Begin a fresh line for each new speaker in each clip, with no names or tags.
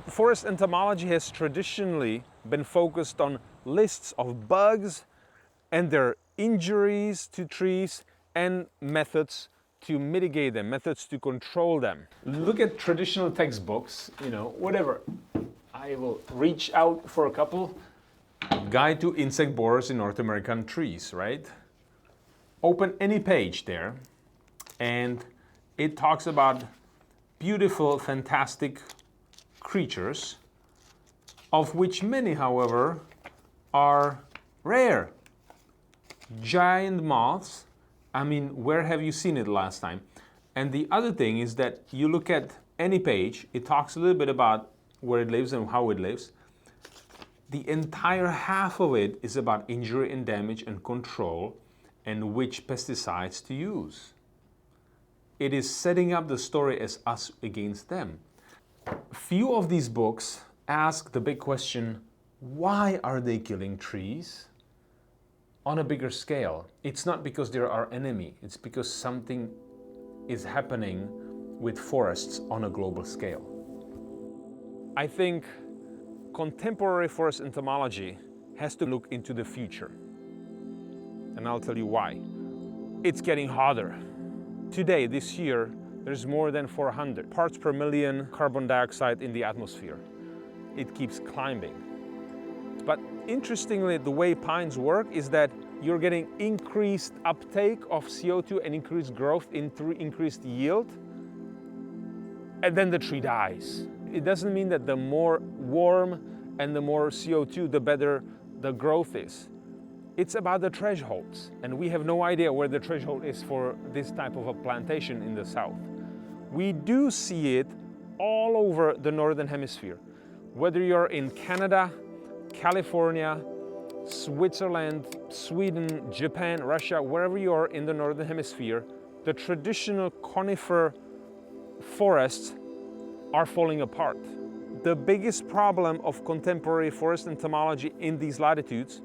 Forest entomology has traditionally been focused on lists of bugs and their injuries to trees and methods to mitigate them, methods to control them. Look at traditional textbooks, whatever. I will reach out for a couple. Guide to insect borers in North American trees, right? Open any page there, and it talks about beautiful, fantastic creatures, of which many, however, are rare. Giant moths, I mean, where have you seen it last time? And the other thing is that you look at any page, it talks a little bit about where it lives and how it lives. The entire half of it is about injury and damage and control and which pesticides to use. It is setting up the story as us against them. Few of these books ask the big question, why are they killing trees on a bigger scale? It's not because they're our enemy, it's because something is happening with forests on a global scale. I think contemporary forest entomology has to look into the future. And I'll tell you why. It's getting hotter. Today, this year, there's more than 400 parts per million carbon dioxide in the atmosphere. It keeps climbing. But interestingly, the way pines work is that you're getting increased uptake of CO2 and increased growth, increased yield, and then the tree dies. It doesn't mean that the more warm and the more CO2, the better the growth is. It's about the thresholds, and we have no idea where the threshold is for this type of a plantation in the south. We do see it all over the northern hemisphere. Whether you're in Canada, California, Switzerland, Sweden, Japan, Russia, wherever you are in the northern hemisphere, the traditional conifer forests are falling apart. The biggest problem of contemporary forest entomology in these latitudes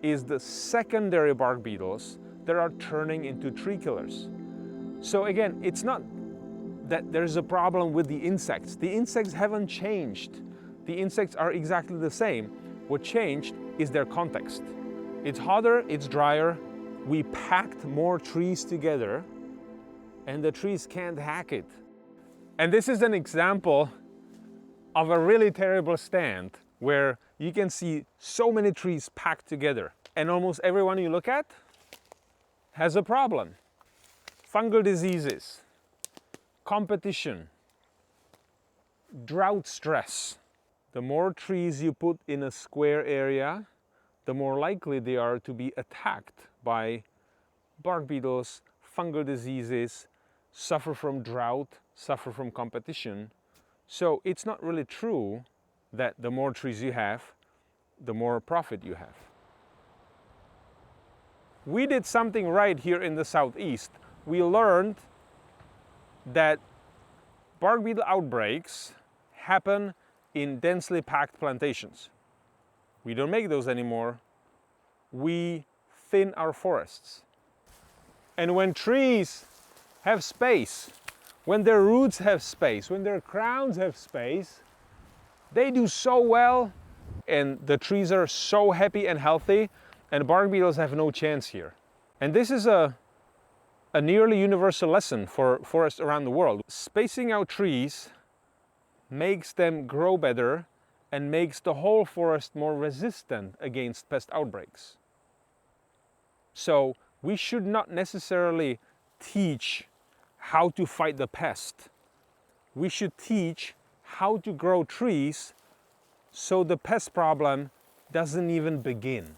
is the secondary bark beetles that are turning into tree killers. So again, it's not that there's a problem with the insects. The insects haven't changed. The insects are exactly the same. What changed is their context. It's hotter, it's drier, we packed more trees together, and the trees can't hack it. And this is an example of a really terrible stand where you can see so many trees packed together, and almost everyone you look at has a problem. Fungal diseases, competition, drought stress. The more trees you put in a square area, the more likely they are to be attacked by bark beetles, fungal diseases, suffer from drought, suffer from competition. So it's not really true that the more trees you have, the more profit you have. We did something right here in the southeast. We learned that bark beetle outbreaks happen in densely packed plantations. We don't make those anymore. We thin our forests. And when trees have space, when their roots have space, when their crowns have space, they do so well, and the trees are so happy and healthy, and bark beetles have no chance here. And this is a nearly universal lesson for forests around the world. Spacing out trees makes them grow better and makes the whole forest more resistant against pest outbreaks. So we should not necessarily teach how to fight the pest. We should teach how to grow trees so the pest problem doesn't even begin.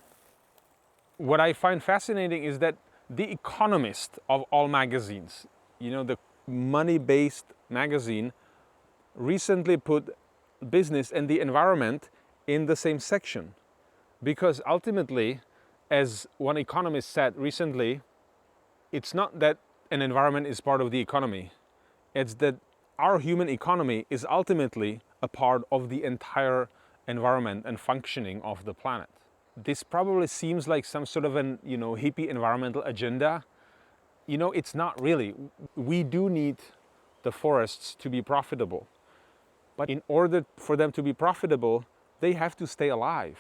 What I find fascinating is that The Economist of all magazines, the money-based magazine, recently put business and the environment in the same section. Because ultimately, as one economist said recently, it's not that an environment is part of the economy. It's that our human economy is ultimately a part of the entire environment and functioning of the planet. This probably seems like some sort of an, hippie environmental agenda. It's not really. We do need the forests to be profitable. But in order for them to be profitable, they have to stay alive.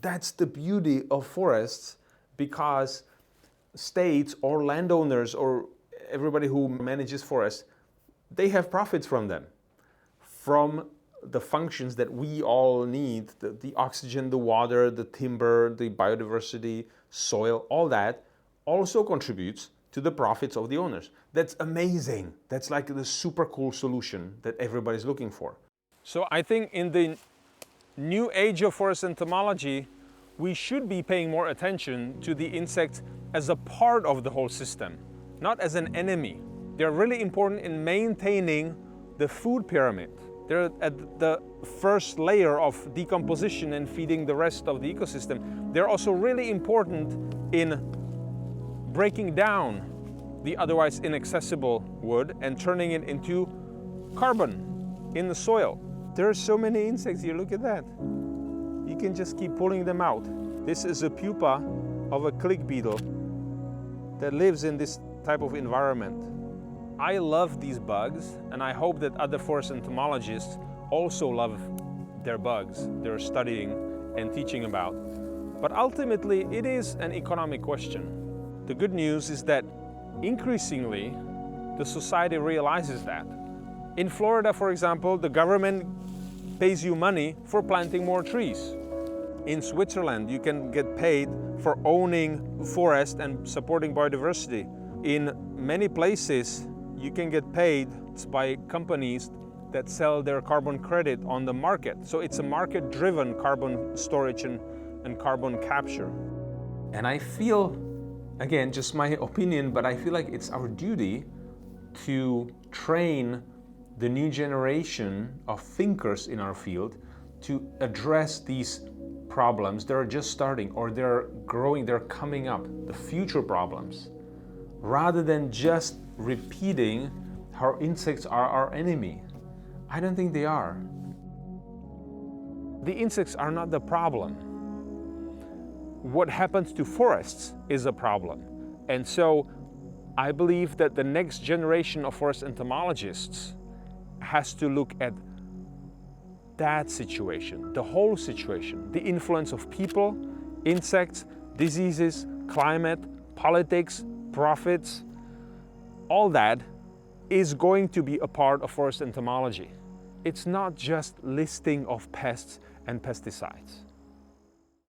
That's the beauty of forests, because states or landowners or everybody who manages forests, they have profits from them, from the functions that we all need, the oxygen, the water, the timber, the biodiversity, soil, all that also contributes to the profits of the owners. That's amazing. That's like the super cool solution that everybody's looking for. So I think in the new age of forest entomology, we should be paying more attention to the insects as a part of the whole system, not as an enemy. They're really important in maintaining the food pyramid. They're at the first layer of decomposition and feeding the rest of the ecosystem. They're also really important in breaking down the otherwise inaccessible wood and turning it into carbon in the soil. There are so many insects here, look at that. You can just keep pulling them out. This is a pupa of a click beetle that lives in this type of environment. I love these bugs, and I hope that other forest entomologists also love their bugs they're studying and teaching about. But ultimately, it is an economic question. The good news is that increasingly, the society realizes that. In Florida, for example, the government pays you money for planting more trees. In Switzerland, you can get paid for owning forest and supporting biodiversity. In many places, you can get paid by companies that sell their carbon credit on the market. So it's a market-driven carbon storage and carbon capture. And I feel, again, just my opinion, but I feel like it's our duty to train the new generation of thinkers in our field to address these problems that are just starting, or they're growing, they're coming up, the future problems, rather than just repeating how insects are our enemy. I don't think they are. The insects are not the problem. What happens to forests is a problem. And so I believe that the next generation of forest entomologists has to look at that situation, the whole situation, the influence of people, insects, diseases, climate, politics, profits. All that is going to be a part of forest entomology. It's not just listing of pests and pesticides.